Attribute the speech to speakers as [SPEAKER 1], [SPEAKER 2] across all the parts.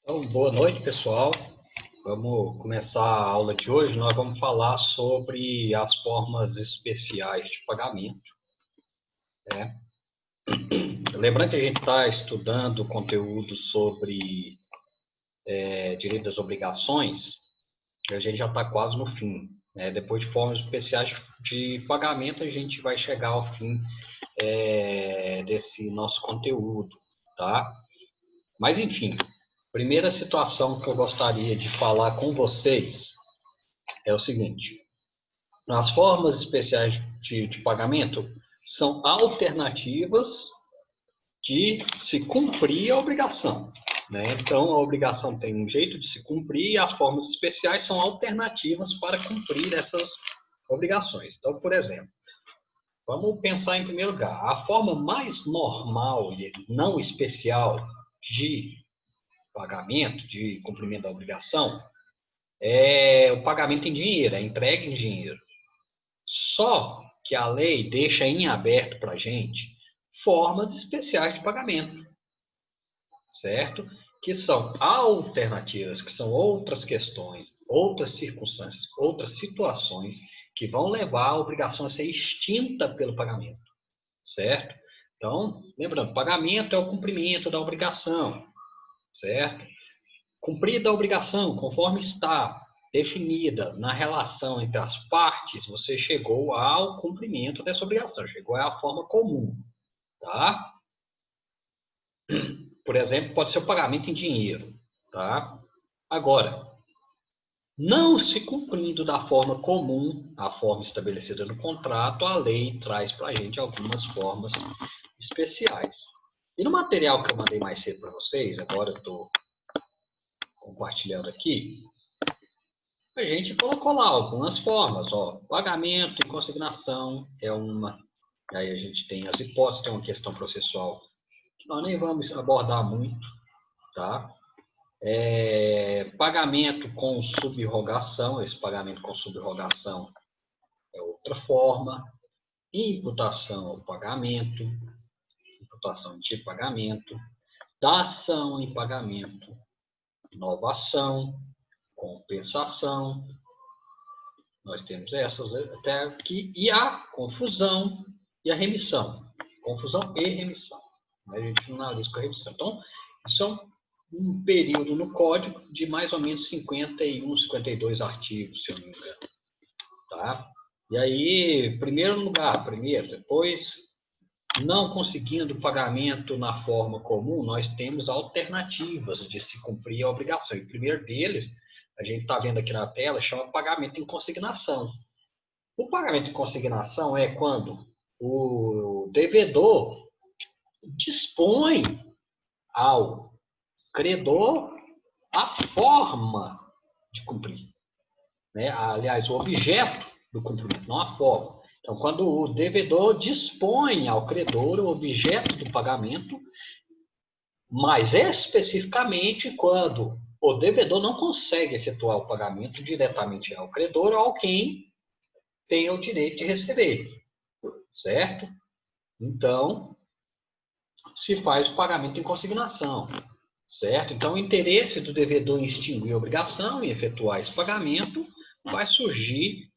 [SPEAKER 1] Então, boa noite, pessoal. Vamos começar a aula de hoje. Nós vamos falar sobre as formas especiais de pagamento. Lembrando que a gente está estudando conteúdo sobre direito das obrigações, a gente já está quase no fim. Depois de formas especiais de pagamento, a gente vai chegar ao fim desse nosso conteúdo, tá? Mas, enfim, primeira situação que eu gostaria de falar com vocês é o seguinte: as formas especiais de pagamento são alternativas de se cumprir a obrigação. Então, a obrigação tem um jeito de se cumprir e as formas especiais são alternativas para cumprir essas obrigações. Então, por exemplo, vamos pensar em primeiro lugar, a forma mais normal e não especial de pagamento, de cumprimento da obrigação, é o pagamento em dinheiro, é entrega em dinheiro. Só que a lei deixa em aberto para a gente formas especiais de pagamento, certo? Que são alternativas, que são outras questões, outras circunstâncias, outras situações que vão levar a obrigação a ser extinta pelo pagamento, certo? Então, lembrando, pagamento é o cumprimento da obrigação, certo? Cumprida a obrigação, conforme está definida na relação entre as partes, você chegou ao cumprimento dessa obrigação, chegou à forma comum, tá? Por exemplo, pode ser o pagamento em dinheiro, tá? Agora, não se cumprindo da forma comum, a forma estabelecida no contrato, a lei traz para a gente algumas formas especiais. E no material que eu mandei mais cedo para vocês, agora eu estou compartilhando aqui, a gente colocou lá algumas formas, ó, pagamento e consignação é uma, aí a gente tem as hipóteses, tem uma questão processual que nós nem vamos abordar muito, tá? Pagamento com subrogação, esse pagamento com subrogação é outra forma, imputação ao pagamento, imputação de pagamento, dação em pagamento, novação, compensação. Nós temos essas até aqui, e a confusão e a remissão. Confusão e remissão. A gente finaliza com a remissão. Então, isso é um período no código de mais ou menos 51, 52 artigos, se eu não me engano. Tá? E aí, primeiro lugar, depois, não conseguindo pagamento na forma comum, nós temos alternativas de se cumprir a obrigação. E o primeiro deles, a gente está vendo aqui na tela, chama pagamento em consignação. O pagamento em consignação é quando o devedor dispõe ao credor a forma de cumprir. Aliás, o objeto do cumprimento, não a forma. Então, quando o devedor dispõe ao credor o objeto do pagamento, mais especificamente quando o devedor não consegue efetuar o pagamento diretamente ao credor ou a quem tem o direito de receber, certo? Então, se faz o pagamento em consignação, certo? Então, o interesse do devedor em extinguir a obrigação e efetuar esse pagamento vai surgir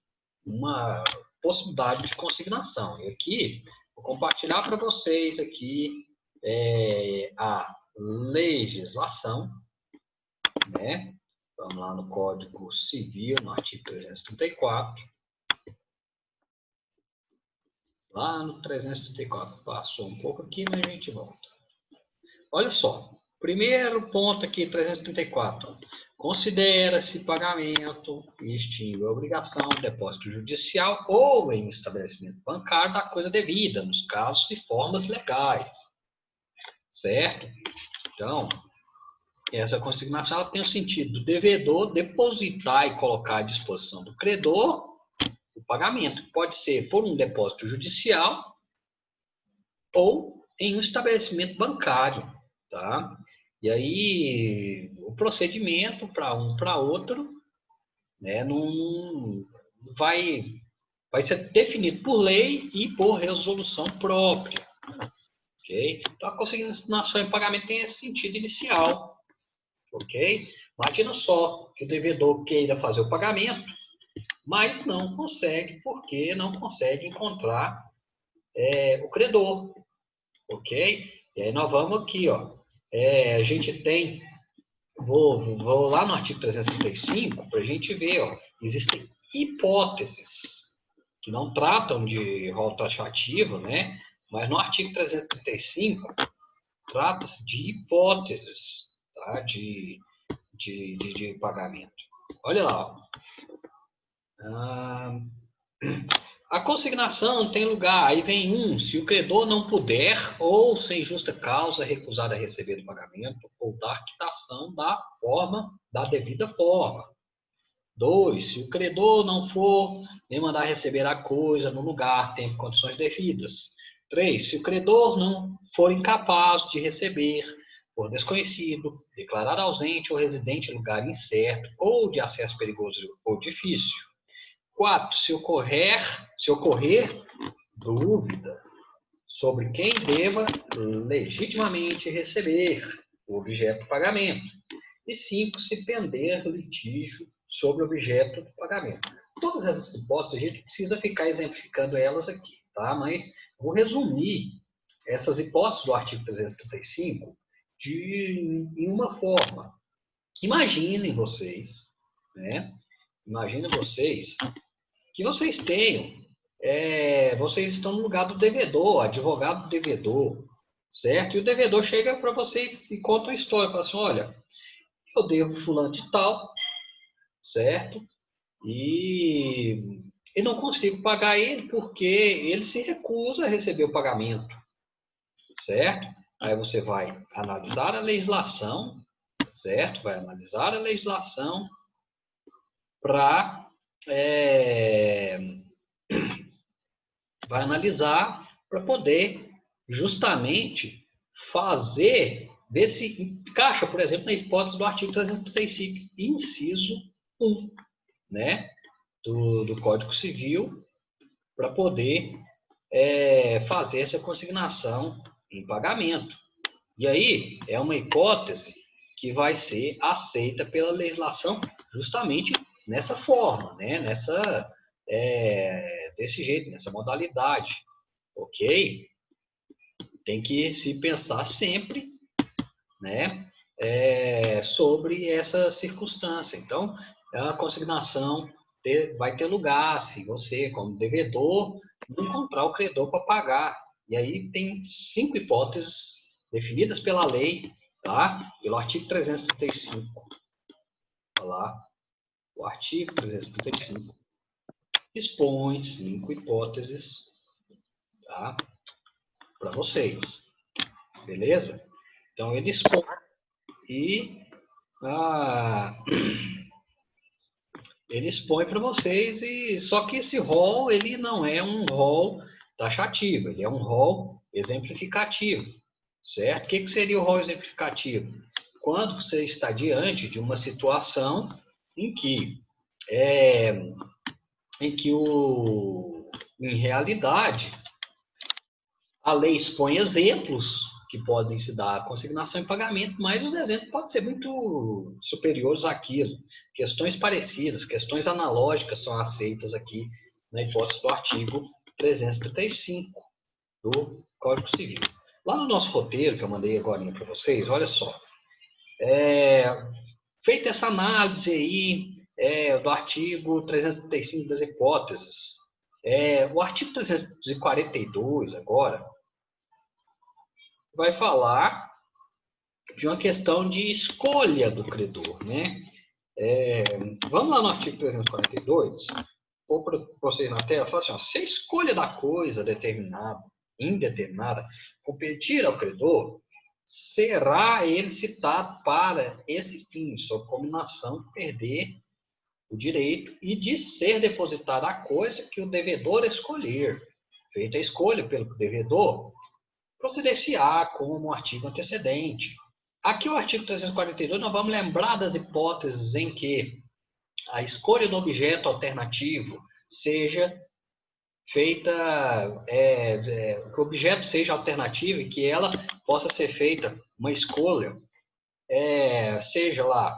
[SPEAKER 1] uma possibilidade de consignação. E aqui, vou compartilhar para vocês aqui a legislação, né? Vamos lá no Código Civil, no artigo 334. Lá no 334, passou um pouco aqui, mas a gente volta. Olha só, primeiro ponto aqui, 334. Considera-se pagamento e extingue a obrigação, depósito judicial ou em estabelecimento bancário da coisa devida, nos casos e formas legais. Certo? Então, essa consignação ela tem o sentido do devedor depositar e colocar à disposição do credor o pagamento. Pode ser por um depósito judicial ou em um estabelecimento bancário, tá? E aí, o procedimento para um para outro, né, não vai ser definido por lei e por resolução própria, ok? Então, a consignação e pagamento tem esse sentido inicial, ok? Imagina só que o devedor queira fazer o pagamento, mas não consegue, porque não consegue encontrar o credor, ok? E aí nós vamos aqui, ó. A gente tem, vou lá no artigo 335 para a gente ver, ó, existem hipóteses que não tratam de rol taxativo, né? Mas no artigo 335 trata-se de hipóteses, tá? de pagamento. Olha lá, ó. A consignação tem lugar, aí vem se o credor não puder ou sem justa causa recusar a receber o pagamento ou dar quitação da devida forma. 2, se o credor não for nem mandar receber a coisa no lugar, tempo e condições devidas. 3, se o credor não for incapaz de receber por desconhecido, declarar ausente ou residente em lugar incerto ou de acesso perigoso ou difícil. 4, se ocorrer dúvida sobre quem deva legitimamente receber o objeto do pagamento. E 5, se pender litígio sobre o objeto do pagamento. Todas essas hipóteses, a gente precisa ficar exemplificando elas aqui, tá? Mas vou resumir essas hipóteses do artigo 335 em uma forma. Imaginem vocês, né? Imaginem vocês que vocês tenham, vocês estão no lugar do devedor, advogado do devedor, certo? E o devedor chega para você e conta uma história, fala assim, olha, eu devo fulano de tal, certo? E não consigo pagar ele porque ele se recusa a receber o pagamento, certo? Aí você vai analisar a legislação, certo? Vai analisar a legislação para vai analisar para poder justamente ver se encaixa, por exemplo, na hipótese do artigo 335, inciso 1, né, do Código Civil, para poder fazer essa consignação em pagamento. E aí é uma hipótese que vai ser aceita pela legislação justamente nessa forma, né, desse jeito, nessa modalidade, ok? Tem que se pensar sempre, né, sobre essa circunstância. Então, a consignação vai ter lugar se você, como devedor, não encontrar o credor para pagar. E aí tem 5 hipóteses definidas pela lei, tá? Pelo artigo 335. Olha lá, o artigo 335 expõe 5 hipóteses, tá? Para vocês, beleza? Então ele expõe e ele expõe para vocês e só que esse rol ele não é um rol taxativo, ele é um rol exemplificativo, certo? O que seria o rol exemplificativo? Quando você está diante de uma situação em que em realidade a lei expõe exemplos que podem se dar a consignação e pagamento, mas os exemplos podem ser muito superiores àquilo. Questões parecidas, questões analógicas são aceitas aqui na hipótese do artigo 335 do Código Civil. Lá no nosso roteiro, que eu mandei agora para vocês, olha só. Feita essa análise aí do artigo 335 das hipóteses, o artigo 342 agora vai falar de uma questão de escolha do credor, né? Vamos lá no artigo 342, vou para vocês na tela, fala assim, ó, se a escolha da coisa indeterminada, competir ao credor, será ele citado para esse fim, sob combinação de perder o direito e de ser depositada a coisa que o devedor escolher. Feita a escolha pelo devedor, proceder-se-á como um artigo antecedente. Aqui o artigo 342, nós vamos lembrar das hipóteses em que a escolha do objeto alternativo seja feita, que o objeto seja alternativo e que ela possa ser feita uma escolha seja lá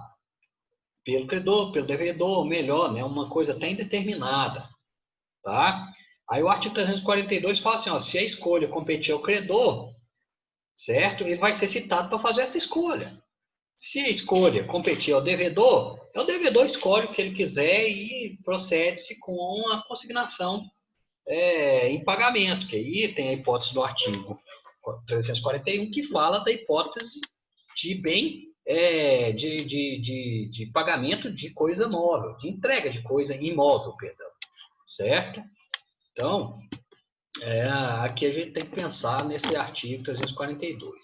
[SPEAKER 1] pelo credor, pelo devedor, ou melhor, né, uma coisa até indeterminada, tá? Aí o artigo 342 fala assim, ó, se a escolha competir ao credor, certo? Ele vai ser citado para fazer essa escolha. Se a escolha competir ao devedor, o devedor escolhe o que ele quiser e procede-se com a consignação em pagamento, que aí tem a hipótese do artigo 341, que fala da hipótese de bem, de pagamento de coisa móvel, de entrega de coisa imóvel, perdão, certo? Então, aqui a gente tem que pensar nesse artigo 342.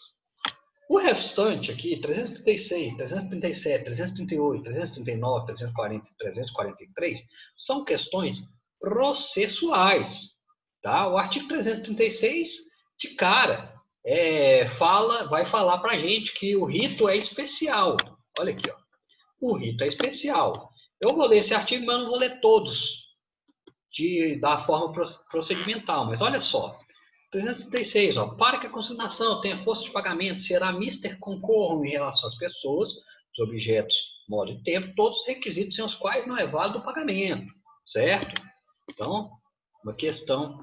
[SPEAKER 1] O restante aqui, 336, 337, 338, 339, 340 e 343, são questões processuais. Tá? O artigo 336, de cara, vai falar para a gente que o rito é especial. Olha aqui, ó. O rito é especial. Eu vou ler esse artigo, mas não vou ler todos da forma procedimental. Mas olha só. 336, ó, para que a consignação tenha força de pagamento, será mister concorram em relação às pessoas, os objetos, modo e tempo, todos os requisitos sem os quais não é válido o pagamento, certo? Então, uma questão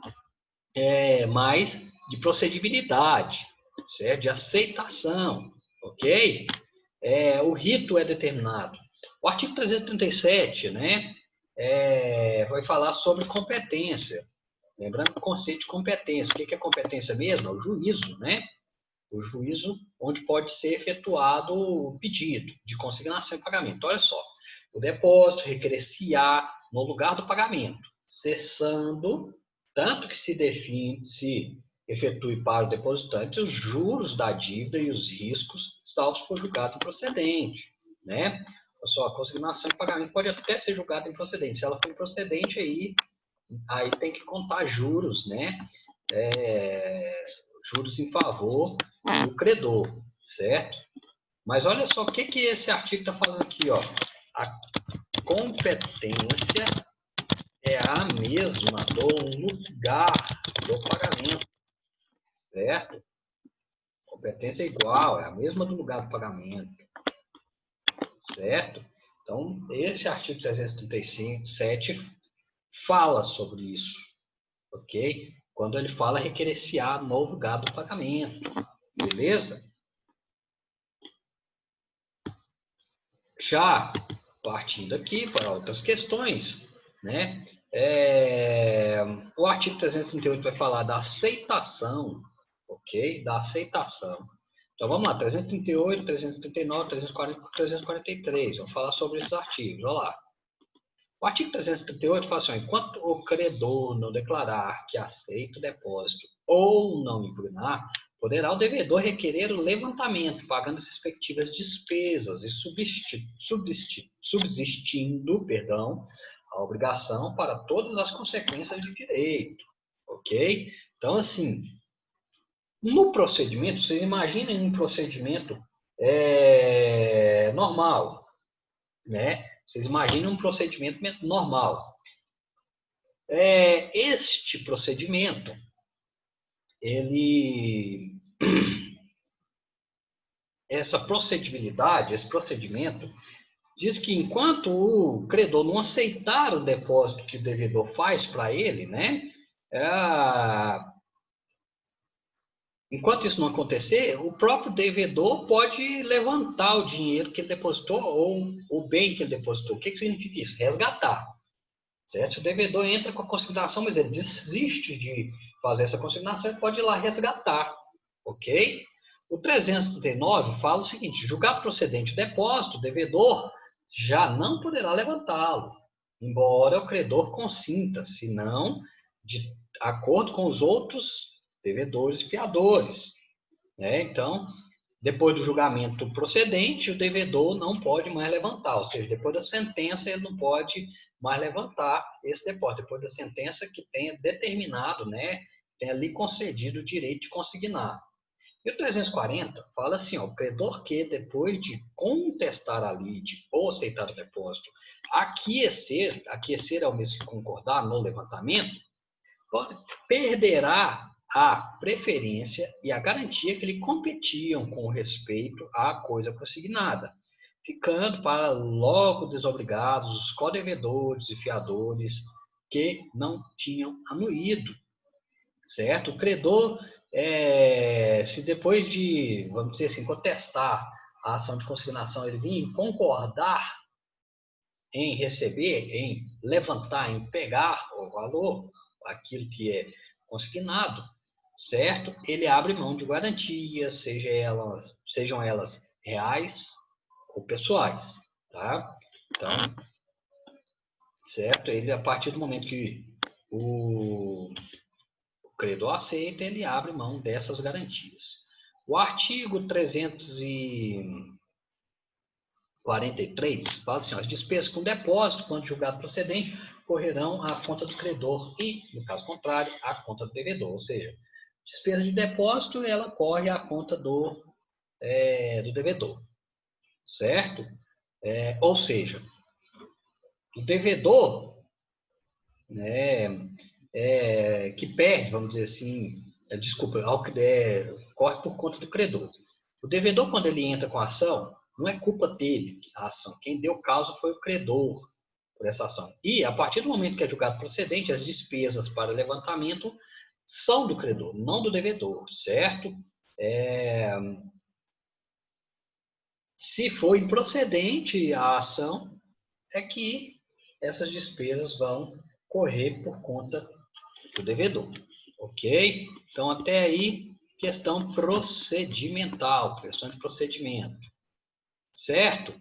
[SPEAKER 1] mais de procedibilidade, certo? De aceitação, ok? O rito é determinado. O artigo 337, né, vai falar sobre competência. Lembrando que o conceito de competência, o que é competência mesmo? É o juízo, né? O juízo onde pode ser efetuado o pedido de consignação e pagamento. Olha só, o depósito requerer-se-á no lugar do pagamento, cessando, tanto que se efetue para o depositante os juros da dívida e os riscos, salvo se for julgado improcedente, né? Olha só, a consignação e pagamento pode até ser julgado improcedente. Se ela for improcedente, aí tem que contar juros, né? Juros em favor do credor, certo? Mas olha só o que esse artigo está falando aqui, ó. A competência é a mesma do lugar do pagamento, certo? Competência é igual, é a mesma do lugar do pagamento, certo? Então, esse artigo 337 fala sobre isso, ok? Quando ele fala requerer-se-á no lugar do pagamento, beleza? Já partindo aqui para outras questões, né? O artigo 338 vai falar da aceitação, ok? Da aceitação. Então vamos lá, 338, 339, 340, 343. Vamos falar sobre esses artigos. Olha lá. O artigo 338 fala assim: enquanto o credor não declarar que aceita o depósito ou não impugnar, poderá o devedor requerer o levantamento, pagando as respectivas despesas e subsistindo, a obrigação para todas as consequências de direito, ok? Então, assim, no procedimento, vocês imaginem um procedimento normal, né? Vocês imaginam um procedimento normal. Este procedimento, essa procedibilidade, esse procedimento, diz que enquanto o credor não aceitar o depósito que o devedor faz para ele, né? Enquanto isso não acontecer, o próprio devedor pode levantar o dinheiro que ele depositou ou o bem que ele depositou. O que significa isso? Resgatar. Certo? O devedor entra com a consignação, mas ele desiste de fazer essa consignação e pode ir lá resgatar. Ok? O 339 fala o seguinte: julgado procedente o depósito, o devedor já não poderá levantá-lo, embora o credor consinta, se não de acordo com os outros devedores fiadores. Né? Então, depois do julgamento procedente, o devedor não pode mais levantar, ou seja, depois da sentença ele não pode mais levantar esse depósito, depois da sentença que tenha determinado, né, tenha lhe concedido o direito de consignar. E o 340 fala assim, ó, o credor que, depois de contestar a lide ou aceitar o depósito, aquecer é o mesmo que concordar no levantamento, perderá a preferência e a garantia que lhe competiam com respeito à coisa consignada, ficando para logo desobrigados os codevedores e fiadores que não tinham anuído, certo? O credor, se depois de, vamos dizer assim, contestar a ação de consignação, ele vir concordar em receber, em levantar, em pegar o valor, aquilo que é consignado, certo? Ele abre mão de garantias, sejam elas reais ou pessoais, tá? Então, certo? Ele, a partir do momento que o credor aceita, ele abre mão dessas garantias. O artigo 343 fala assim, ó, as despesas com depósito, quando julgado procedente, correrão à conta do credor e, no caso contrário, à conta do devedor. Ou seja, despesa de depósito, ela corre à conta do devedor, certo? Ou seja, o devedor, né, que perde, vamos dizer assim, corre por conta do credor. O devedor, quando ele entra com a ação, não é culpa dele a ação. Quem deu causa foi o credor por essa ação. E, a partir do momento que é julgado procedente, as despesas para levantamento são do credor, não do devedor, certo? Se for improcedente a ação, é que essas despesas vão correr por conta do devedor, ok? Então, até aí, questão procedimental, questão de procedimento, certo?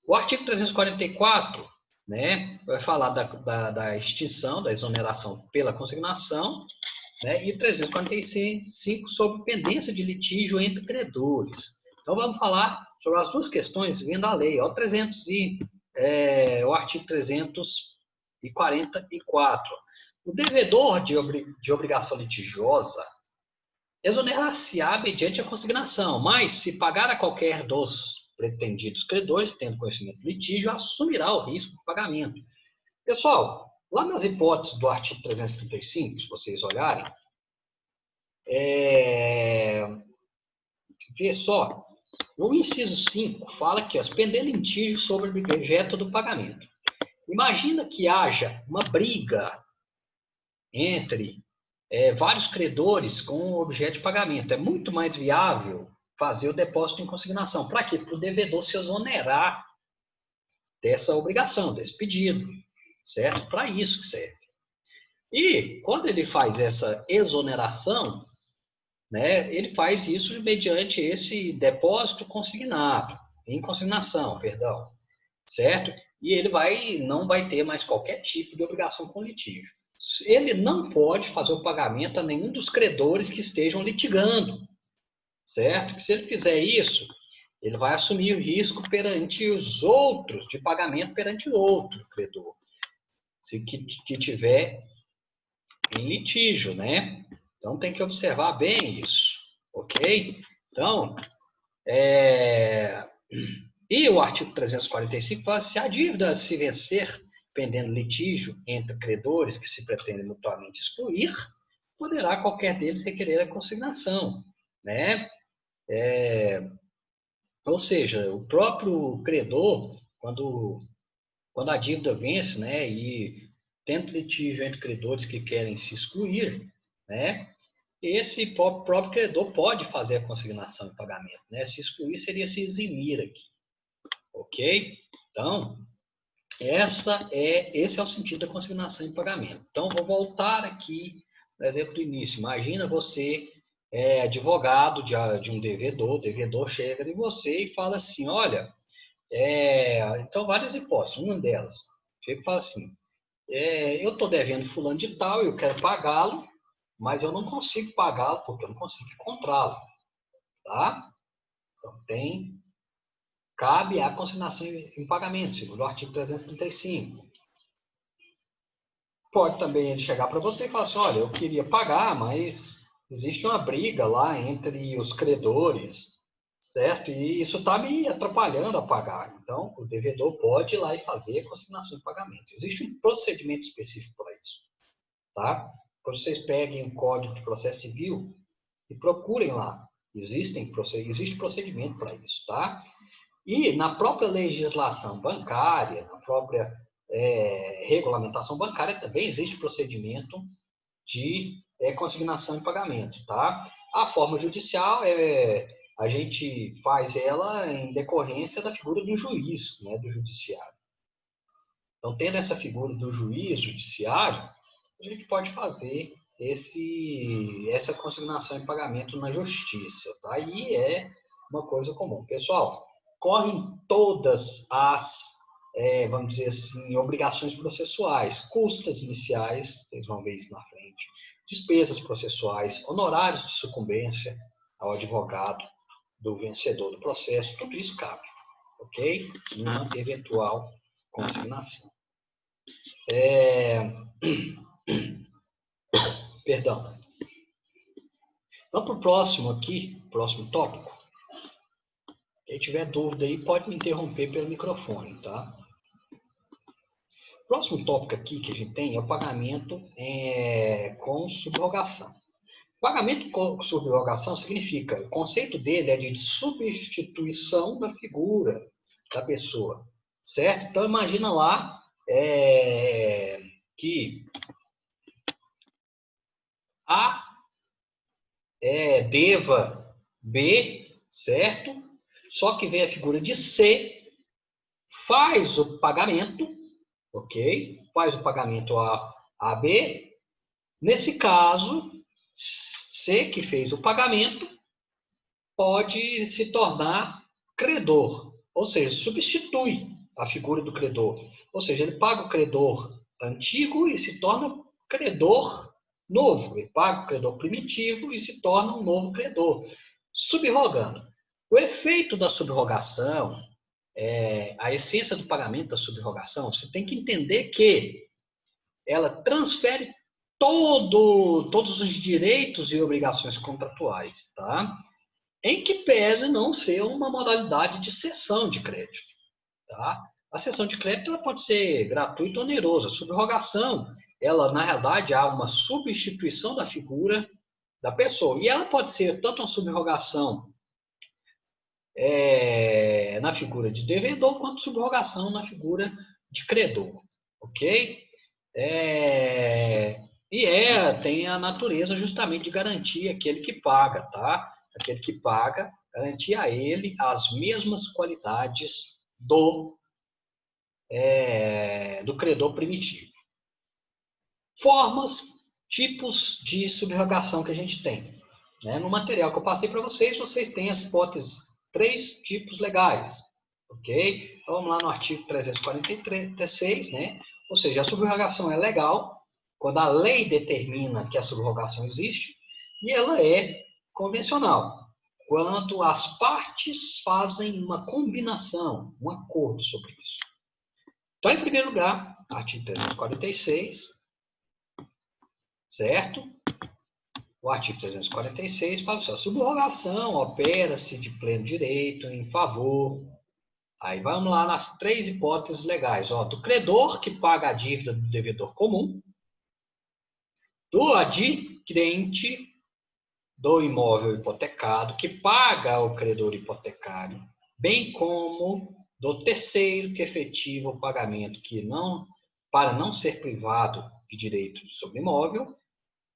[SPEAKER 1] O artigo 344, né, vai falar da extinção, da exoneração pela consignação, né, e 345 sobre pendência de litígio entre credores. Então, vamos falar sobre as duas questões vendo a lei. Ó, o artigo 344. O devedor de obrigação litigiosa exonerar-se-á mediante a consignação, mas se pagar a qualquer dos pretendidos credores, tendo conhecimento do litígio, assumirá o risco do pagamento. Pessoal, lá nas hipóteses do artigo 335, se vocês olharem, vê só, no inciso 5, fala que pendendo litígio sobre o objeto do pagamento. Imagina que haja uma briga entre vários credores com objeto de pagamento. É muito mais viável fazer o depósito em consignação. Para quê? Para o devedor se exonerar dessa obrigação, desse pedido, certo? Para isso que serve. E quando ele faz essa exoneração, né, ele faz isso mediante esse depósito consignado, em consignação, perdão, certo? E ele não vai ter mais qualquer tipo de obrigação com litígio. Ele não pode fazer o pagamento a nenhum dos credores que estejam litigando, certo? Que se ele fizer isso, ele vai assumir o risco perante os outros, de pagamento perante o outro credor, que tiver em litígio, né? Então, tem que observar bem isso, ok? Então, e o artigo 345 fala se a dívida se vencer pendendo litígio entre credores que se pretendem mutuamente excluir, poderá qualquer deles requerer a consignação, né? Ou seja, o próprio credor, quando a dívida vence, né, e tendo litígio entre credores que querem se excluir, né, esse próprio credor pode fazer a consignação de pagamento, né? Se excluir seria se eximir aqui, ok? Então, esse é o sentido da consignação de pagamento. Então, vou voltar aqui no exemplo do início. Imagina você advogado de um devedor, o devedor chega em você e fala assim, olha, então várias hipóteses, uma delas, chega e fala assim, eu estou devendo fulano de tal, eu quero pagá-lo, mas eu não consigo pagá-lo porque eu não consigo encontrá-lo, tá? Então, cabe a consignação em pagamento, segundo o artigo 335. Pode também ele chegar para você e falar assim, olha, eu queria pagar, mas existe uma briga lá entre os credores, certo? E isso está me atrapalhando a pagar. Então, o devedor pode ir lá e fazer a consignação de pagamento. Existe um procedimento específico para isso, tá? vocês peguem o Código de Processo Civil e procurem lá. Existe procedimento para isso, tá? E na própria legislação bancária, na própria regulamentação bancária, também existe procedimento de consignação e pagamento, tá? A forma judicial a gente faz ela em decorrência da figura do juiz, né, do judiciário. Então, tendo essa figura do juiz judiciário, a gente pode fazer essa consignação e pagamento na justiça, tá? E é uma coisa comum. Pessoal, correm todas as, vamos dizer assim, obrigações processuais, custas iniciais, vocês vão ver isso na frente, despesas processuais, honorários de sucumbência ao advogado do vencedor do processo, tudo isso cabe, ok? Numa eventual consignação. Perdão. Vamos para o próximo aqui, próximo tópico. Quem tiver dúvida aí pode me interromper pelo microfone, tá? O próximo tópico aqui que a gente tem é o pagamento com subrogação. Pagamento com subrogação significa, o conceito dele é de substituição da figura da pessoa, certo? Então, imagina lá que A deva B, certo? Só que vem a figura de C, faz o pagamento, ok? Faz o pagamento a B. Nesse caso, C, que fez o pagamento, pode se tornar credor, ou seja, substitui a figura do credor. Ou seja, ele paga o credor antigo e se torna credor novo. Ele paga o credor primitivo e se torna um novo credor, subrogando. O efeito da subrogação, a essência do pagamento da subrogação, você tem que entender que ela transfere todos os direitos e obrigações contratuais, tá? Em que pese não ser uma modalidade de cessão de crédito, tá? A cessão de crédito ela pode ser gratuita ou onerosa. A subrogação, ela, na realidade, há uma substituição da figura da pessoa. E ela pode ser tanto uma subrogação na figura de devedor, quanto subrogação na figura de credor, ok? Tem a natureza justamente de garantir aquele que paga, tá? Aquele que paga, garantir a ele as mesmas qualidades do credor primitivo. Formas, tipos de subrogação que a gente tem. Né? No material que eu passei para vocês, vocês têm as hipóteses, 3 tipos legais. Ok? Então, vamos lá no artigo 346, né? Ou seja, a subrogação é legal quando a lei determina que a subrogação existe e ela é convencional quando as partes fazem uma combinação, um acordo sobre isso. Então, em primeiro lugar, artigo 346, certo? O artigo 346 fala assim, a subrogação opera-se de pleno direito em favor. Aí vamos lá nas 3 hipóteses legais. Do credor que paga a dívida do devedor comum, do adquirente do imóvel hipotecado que paga ao credor hipotecário, bem como do terceiro que efetiva o pagamento para não ser privado de direito sobre imóvel,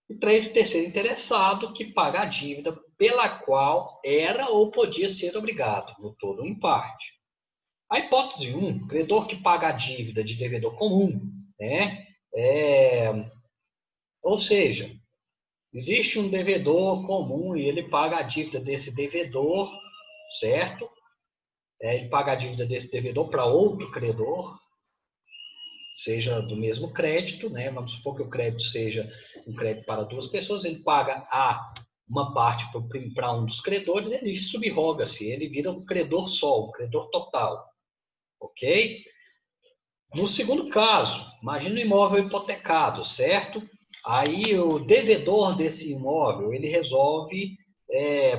[SPEAKER 1] e 3, o terceiro interessado que paga a dívida pela qual era ou podia ser obrigado, no todo ou em parte. A hipótese 1, credor que paga a dívida de devedor comum, né? Ou seja, existe um devedor comum e ele paga a dívida desse devedor, certo? Ele paga a dívida desse devedor para outro credor, seja do mesmo crédito, né? Vamos supor que o crédito seja um crédito para 2 pessoas, ele paga uma parte para um dos credores, ele subroga-se, ele vira um credor só, um credor total. Ok? No segundo caso, imagina um imóvel hipotecado, certo? Aí o devedor desse imóvel, ele resolve,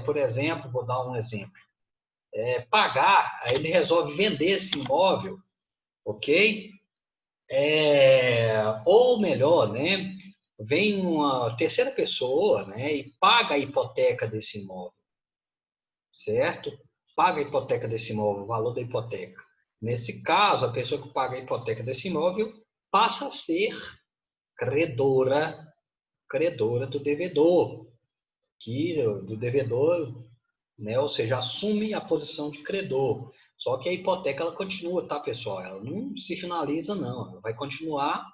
[SPEAKER 1] por exemplo, vou dar um exemplo, aí ele resolve vender esse imóvel, ok? Ou melhor, né? vem uma terceira pessoa, né, e paga a hipoteca desse imóvel, certo? Paga a hipoteca desse imóvel, o valor da hipoteca. Nesse caso, a pessoa que paga a hipoteca desse imóvel passa a ser credora do devedor, do devedor, né? Ou seja, assume a posição de credor. Só que a hipoteca ela continua, tá, pessoal? Ela não se finaliza, não. Ela vai continuar.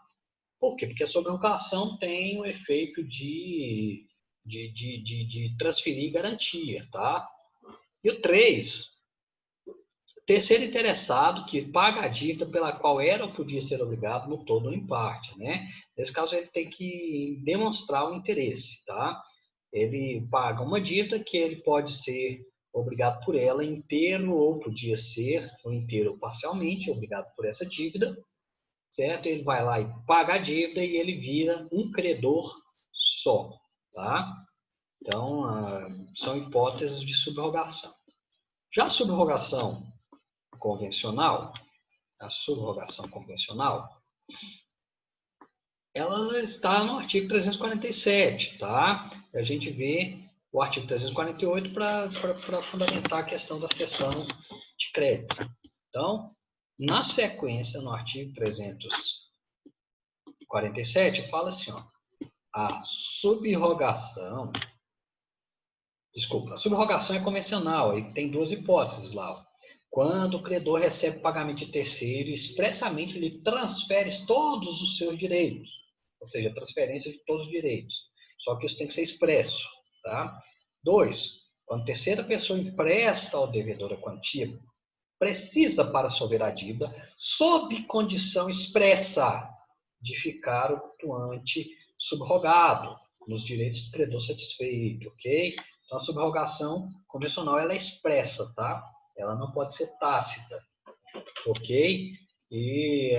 [SPEAKER 1] Por quê? Porque a subrogação tem o efeito de transferir garantia, tá? E o 3, terceiro interessado que paga a dívida pela qual era ou podia ser obrigado no todo ou em parte, né? Nesse caso, ele tem que demonstrar o interesse, tá? Ele paga uma dívida que ele pode ser obrigado por ela inteiro ou podia ser, ou inteiro ou parcialmente, obrigado por essa dívida, certo? Ele vai lá e paga a dívida e ele vira um credor só, tá? Então, são hipóteses de subrogação. Já a subrogação convencional, ela está no artigo 347, tá? A gente vê o artigo 348 para fundamentar a questão da cessão de crédito. Então, na sequência, no artigo 347, fala assim, ó, a subrogação é convencional, e tem duas hipóteses lá, ó. Quando o credor recebe pagamento de terceiro, expressamente lhe transfere todos os seus direitos, ou seja, transferência de todos os direitos. Só que isso tem que ser expresso, tá? 2, quando a terceira pessoa empresta ao devedor a quantia, precisa para solver a dívida, sob condição expressa de ficar o pactuante subrogado nos direitos do credor satisfeito, ok? Então, a subrogação convencional ela é expressa, tá? Ela não pode ser tácita, ok? E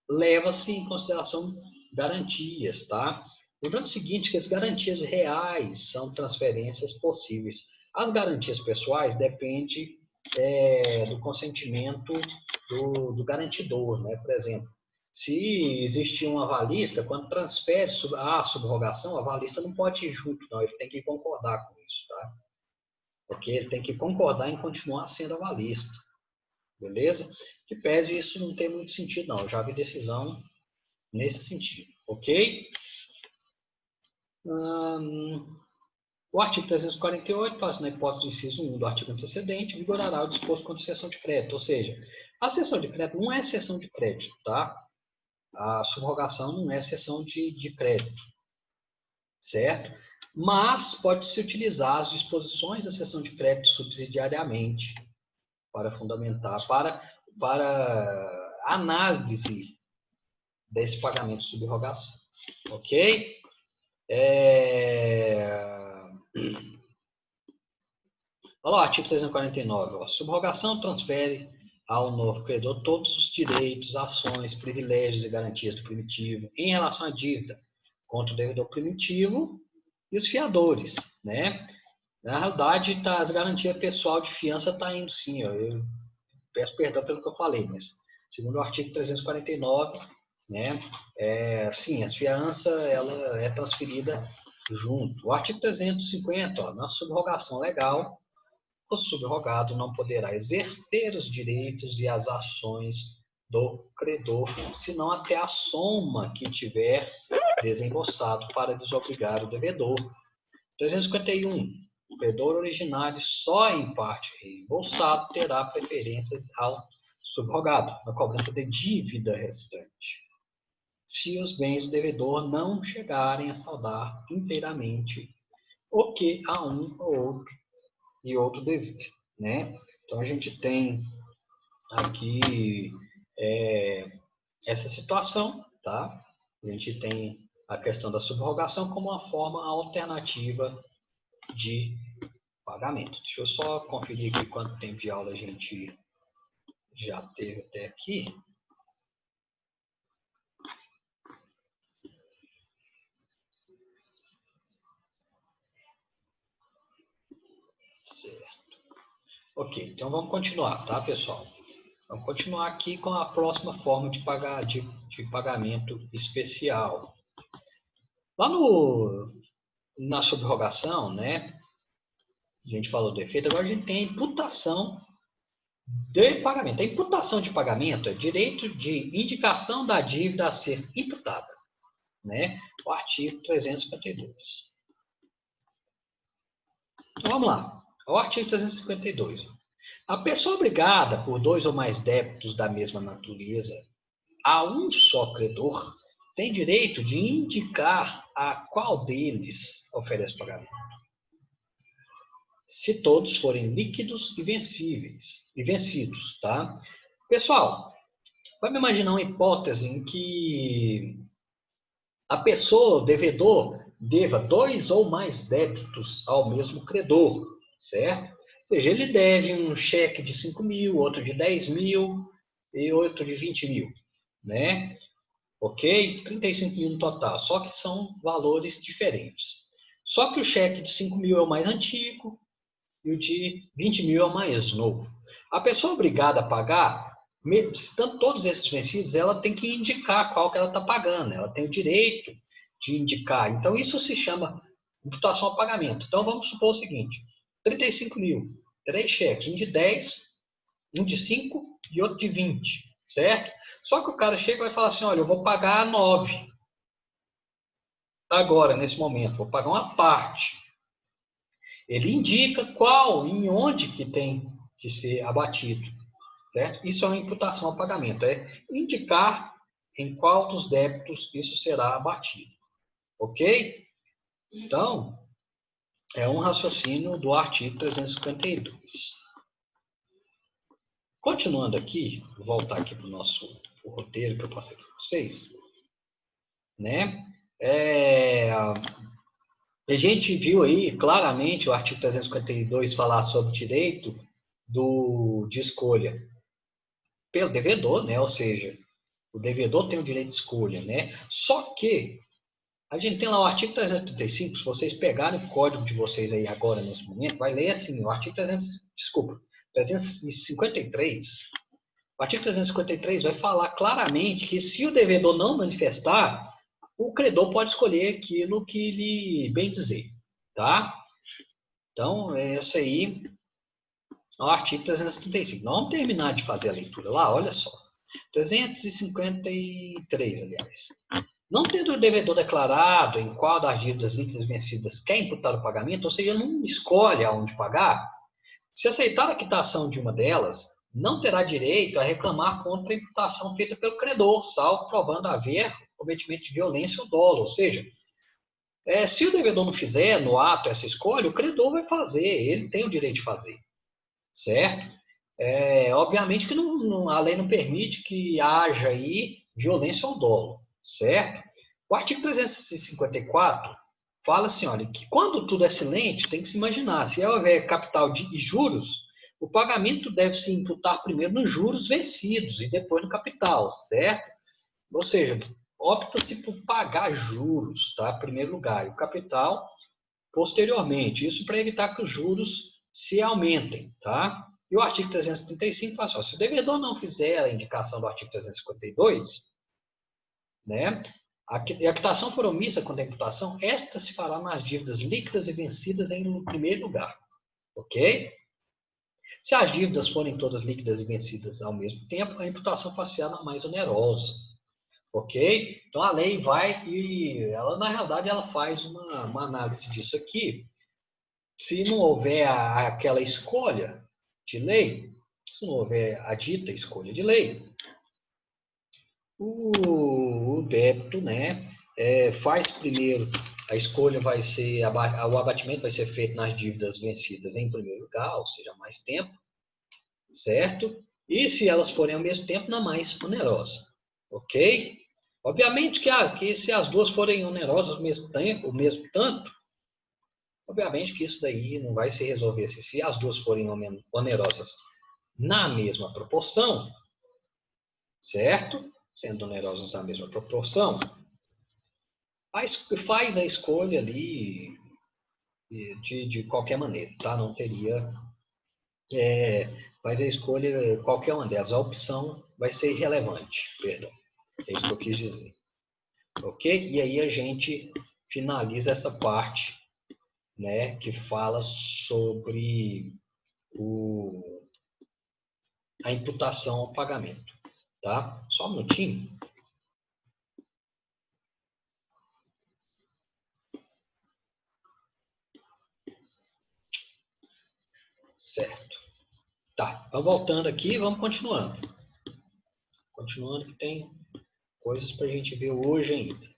[SPEAKER 1] leva-se em consideração garantias, tá? Lembrando o seguinte, que as garantias reais são transferências possíveis. As garantias pessoais dependem do consentimento do garantidor, né? Por exemplo, se existir um avalista, quando transfere a subrogação, o avalista não pode ir junto, não. Ele tem que concordar com isso, tá? Porque ele tem que concordar em continuar sendo avalista. Beleza? Que pese isso não tem muito sentido, não. Eu já vi decisão nesse sentido, ok? O artigo 348, na hipótese do inciso 1 do artigo antecedente, vigorará o disposto contra a cessão de crédito. Ou seja, a cessão de crédito não é cessão de crédito, tá? A subrogação não é cessão de crédito, certo? Mas pode-se utilizar as disposições da cessão de crédito subsidiariamente para fundamentar, para análise desse pagamento de subrogação, ok? Olha lá o artigo 349. Ó. Subrogação transfere ao novo credor todos os direitos, ações, privilégios e garantias do primitivo em relação à dívida contra o devedor primitivo e os fiadores, né? Na realidade, as garantias pessoal de fiança está indo sim. Ó. Eu peço perdão pelo que eu falei, mas segundo o artigo 349, né? Sim, a fiança ela é transferida junto. O artigo 350, ó, na subrogação legal, o subrogado não poderá exercer os direitos e as ações do credor, senão até a soma que tiver desembolsado para desobrigar o devedor. 351. O credor originário só em parte reembolsado terá preferência ao subrogado na cobrança de dívida restante, se os bens do devedor não chegarem a saldar inteiramente o que a um ou outro dever, né? Então a gente tem aqui essa situação, tá? A gente tem a questão da subrogação como uma forma alternativa de pagamento. Deixa eu só conferir aqui quanto tempo de aula a gente já teve até aqui. Certo. Ok, então vamos continuar, tá, pessoal? Vamos continuar aqui com a próxima forma de pagamento especial. Lá na subrogação, né? A gente falou do efeito, agora a gente tem a imputação de pagamento. A imputação de pagamento é direito de indicação da dívida a ser imputada, né? O artigo 352. Então, vamos lá. O artigo 352. A pessoa obrigada por 2 ou mais débitos da mesma natureza a um só credor tem direito de indicar a qual deles oferece pagamento, se todos forem líquidos e vencidos, tá? Pessoal, vamos imaginar uma hipótese em que a pessoa, o devedor, deva 2 ou mais débitos ao mesmo credor, certo? Ou seja, ele deve um cheque de 5 mil, outro de 10 mil e outro de 20 mil, né? Ok? 35 mil no total, só que são valores diferentes. Só que o cheque de 5 mil é o mais antigo e o de 20 mil é o mais novo. A pessoa obrigada a pagar, estando todos esses vencidos, ela tem que indicar qual que ela está pagando. Ela tem o direito de indicar. Então, isso se chama imputação a pagamento. Então, vamos supor o seguinte: 35 mil, 3 cheques, um de 10, um de 5 e outro de 20, certo? Só que o cara chega e vai falar assim, olha, eu vou pagar 9 agora, nesse momento, vou pagar uma parte. Ele indica qual e onde que tem que ser abatido, certo? Isso é uma imputação a pagamento, é indicar em qual dos débitos isso será abatido, ok? Então, é um raciocínio do artigo 352. Continuando aqui, vou voltar aqui para o nosso roteiro que eu passei para vocês, né? A gente viu aí claramente o artigo 352 falar sobre o direito de escolha pelo devedor, né? Ou seja, o devedor tem o direito de escolha, né? Só que a gente tem lá o artigo 335, se vocês pegarem o código de vocês aí agora, nesse momento, vai ler assim, o artigo 353, o artigo 353 vai falar claramente que se o devedor não manifestar, o credor pode escolher aquilo que lhe bem dizer, tá? Então, esse aí é o artigo 335. Nós vamos terminar de fazer a leitura lá, olha só. 353, aliás. Não tendo o devedor declarado em qual das dívidas líquidas vencidas quer imputar o pagamento, ou seja, não escolhe aonde pagar, se aceitar a quitação de uma delas, não terá direito a reclamar contra a imputação feita pelo credor, salvo provando haver cometimento de violência ou dolo. Ou seja, se o devedor não fizer no ato essa escolha, o credor vai fazer, ele tem o direito de fazer, certo? Obviamente que a lei não permite que haja aí violência ou dolo, certo? O artigo 354 fala assim, olha, que quando tudo é silente, tem que se imaginar, se houver capital e juros, o pagamento deve se imputar primeiro nos juros vencidos e depois no capital, certo? Ou seja, opta-se por pagar juros, tá? Em primeiro lugar, e o capital posteriormente. Isso para evitar que os juros se aumentem, tá? E o artigo 335 fala assim, se o devedor não fizer a indicação do artigo 352, né, e a quitação for omissa quanto à imputação, esta se fará nas dívidas líquidas e vencidas em primeiro lugar, ok? Se as dívidas forem todas líquidas e vencidas ao mesmo tempo, a imputação facial é mais onerosa, ok? Então a lei vai e ela na realidade ela faz uma análise disso aqui. Se não houver aquela escolha de lei, se não houver a dita escolha de lei, o débito, né, faz primeiro, a escolha vai ser, o abatimento vai ser feito nas dívidas vencidas em primeiro lugar, ou seja, mais tempo, certo? E se elas forem ao mesmo tempo, na mais onerosa, ok? Obviamente que se as duas forem onerosas ao mesmo tempo, o mesmo tanto, obviamente que isso daí não vai se resolver se as duas forem onerosas na mesma proporção, certo? Sendo onerosas na mesma proporção, faz a escolha ali de qualquer maneira, tá? Não teria... faz a escolha qualquer uma delas. A opção vai ser irrelevante, perdão. É isso que eu quis dizer. Ok? E aí a gente finaliza essa parte, né, que fala sobre a imputação ao pagamento. Tá? Só um minutinho. Certo. Tá, vamos voltando aqui, vamos continuando. Continuando que tem coisas para a gente ver hoje ainda.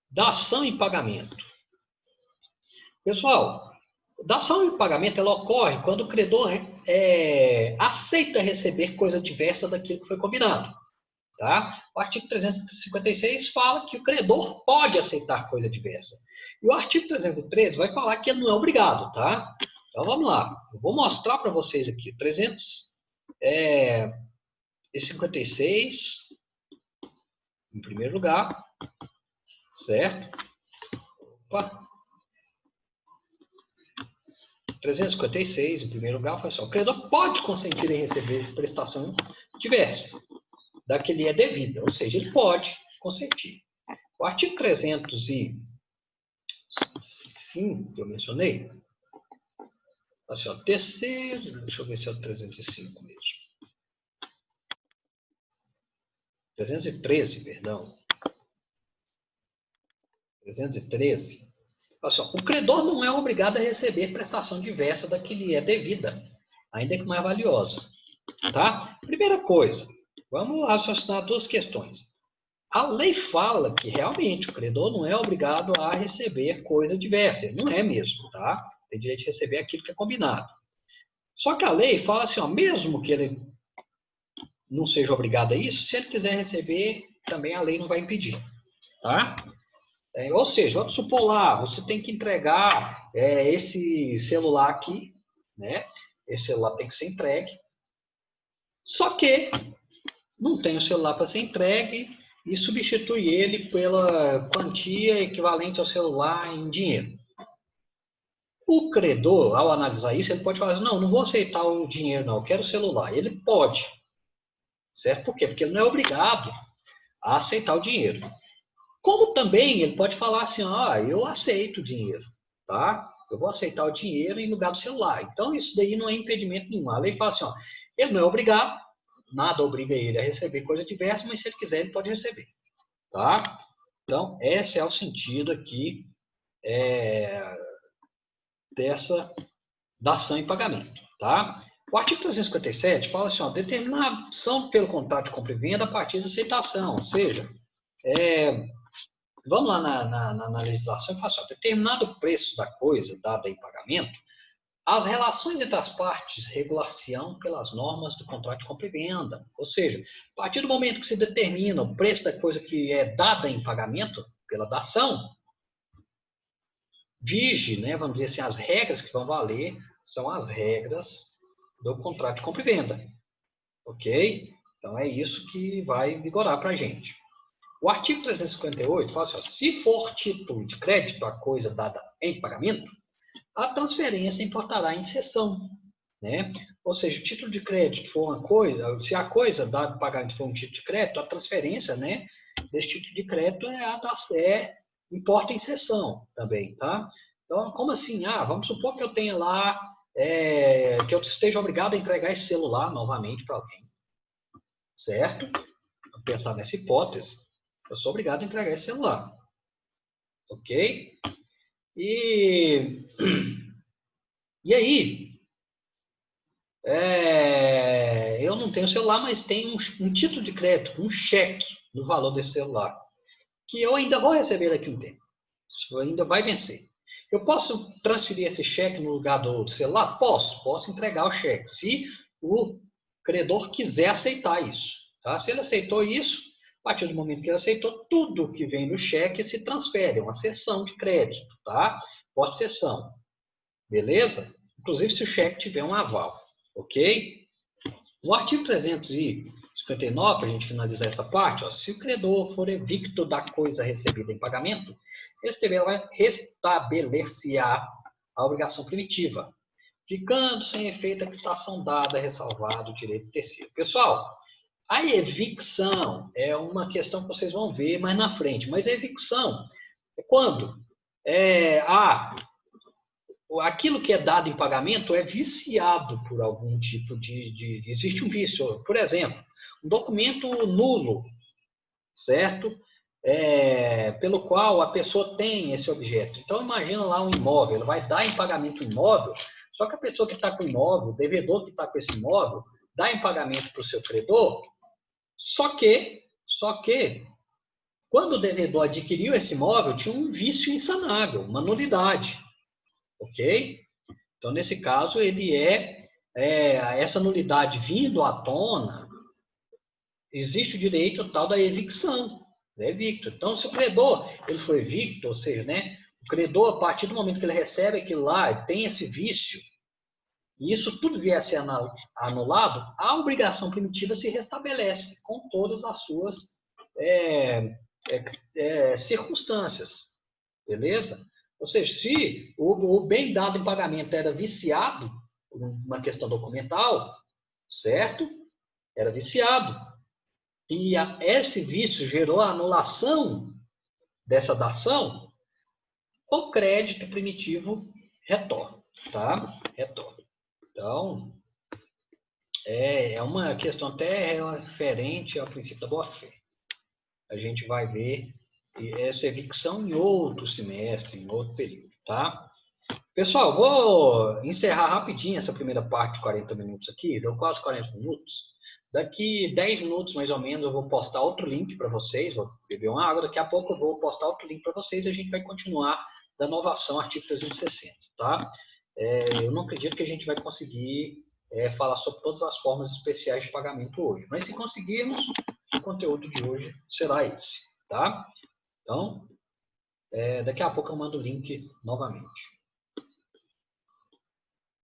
[SPEAKER 1] Dação em pagamento. Pessoal, dação em pagamento ela ocorre quando o credor aceita receber coisa diversa daquilo que foi combinado. Tá? O artigo 356 fala que o credor pode aceitar coisa diversa. E o artigo 313 vai falar que ele não é obrigado. Tá? Então vamos lá. Eu vou mostrar para vocês aqui. 356, em primeiro lugar. Certo? Opa. 356, em primeiro lugar, fala assim, o credor pode consentir em receber prestação diversa da que lhe é devida, ou seja, ele pode consentir. O artigo 305, que eu mencionei, assim, ó, terceiro, deixa eu ver se é o 305 mesmo. 313, perdão. 313. Assim, ó, o credor não é obrigado a receber prestação diversa da que lhe é devida, ainda que mais valiosa. Tá? Primeira coisa, vamos raciocinar duas questões. A lei fala que realmente o credor não é obrigado a receber coisa diversa. Ele não é mesmo, tá? Tem direito de receber aquilo que é combinado. Só que a lei fala assim, ó, mesmo que ele não seja obrigado a isso, se ele quiser receber, também a lei não vai impedir, tá? Ou seja, vamos supor lá, você tem que entregar esse celular aqui, né? Esse celular tem que ser entregue. Só que não tem o celular para ser entregue e substitui ele pela quantia equivalente ao celular em dinheiro. O credor, ao analisar isso, ele pode falar assim, não vou aceitar o dinheiro, não, eu quero o celular. Ele pode, certo? Por quê? Porque ele não é obrigado a aceitar o dinheiro. Como também ele pode falar assim, eu aceito o dinheiro, tá? Eu vou aceitar o dinheiro em lugar do celular. Então, isso daí não é impedimento nenhum. A lei fala assim, ele não é obrigado, nada obriga ele a receber coisa diversa, mas se ele quiser, ele pode receber, tá? Então, esse é o sentido aqui dessa dação em pagamento, tá? O artigo 357 fala assim, determinação pelo contrato de compra e venda a partir da aceitação, ou seja, vamos lá na legislação e fala assim, determinado o preço da coisa dada em pagamento, as relações entre as partes regular-se-ão pelas normas do contrato de compra e venda. Ou seja, a partir do momento que se determina o preço da coisa que é dada em pagamento pela dação, vige, né, vamos dizer assim, as regras que vão valer são as regras do contrato de compra e venda. Ok? Então, é isso que vai vigorar para a gente. O artigo 358 fala assim, se for título de crédito a coisa dada em pagamento, a transferência importará em cessão, né? Ou seja, o título de crédito for uma coisa, se a coisa dada em pagamento for um título de crédito, a transferência, né, desse título de crédito importa em cessão também, tá? Então, como assim? Vamos supor que eu tenha lá, que eu esteja obrigado a entregar esse celular novamente para alguém, certo? Vamos pensar nessa hipótese. Eu sou obrigado a entregar esse celular, ok? E aí, eu não tenho celular, mas tenho um título de crédito, um cheque no valor desse celular, que eu ainda vou receber daqui a um tempo. Isso ainda vai vencer. Eu posso transferir esse cheque no lugar do celular? Posso entregar o cheque, se o credor quiser aceitar isso. Tá? Se ele aceitou isso, a partir do momento que ele aceitou, tudo que vem no cheque se transfere, é uma cessão de crédito, tá? Pode cessão. Beleza? Inclusive se o cheque tiver um aval, ok? O artigo 359, para a gente finalizar essa parte, se o credor for evicto da coisa recebida em pagamento, restabelecer-se-á a obrigação primitiva, ficando sem efeito a quitação dada, ressalvado o direito terceiro. Pessoal, a evicção é uma questão que vocês vão ver mais na frente, mas a evicção Quando aquilo que é dado em pagamento é viciado por algum tipo existe um vício. Por exemplo, um documento nulo, certo? Pelo qual a pessoa tem esse objeto. Então, imagina lá um imóvel, ele vai dar em pagamento um imóvel, só que a pessoa que está com o imóvel, o devedor que está com esse imóvel, dá em pagamento para o seu credor, só que, quando o devedor adquiriu esse imóvel, tinha um vício insanável, uma nulidade, ok? Então, nesse caso, essa nulidade vindo à tona, existe o direito tal da evicção. É evicto. Então, se o credor ele foi evicto, ou seja, né, o credor, a partir do momento que ele recebe aquilo lá, tem esse vício, e isso tudo vier a ser anulado, a obrigação primitiva se restabelece com todas as suas circunstâncias. Beleza? Ou seja, se o bem dado em pagamento era viciado, por uma questão documental, certo? Era viciado. E esse vício gerou a anulação dessa dação, o crédito primitivo retorna, tá? Retorna. Então, é uma questão até referente ao princípio da boa-fé. A gente vai ver essa evicção em outro semestre, em outro período, tá? Pessoal, vou encerrar rapidinho essa primeira parte de 40 minutos aqui, deu quase 40 minutos. Daqui 10 minutos, mais ou menos, eu vou postar outro link para vocês, vou beber uma água, daqui a pouco eu vou postar outro link para vocês e a gente vai continuar da inovação artigo 360, tá? Eu não acredito que a gente vai conseguir falar sobre todas as formas especiais de pagamento hoje, mas se conseguirmos, o conteúdo de hoje será esse, tá? Então, daqui a pouco eu mando o link novamente.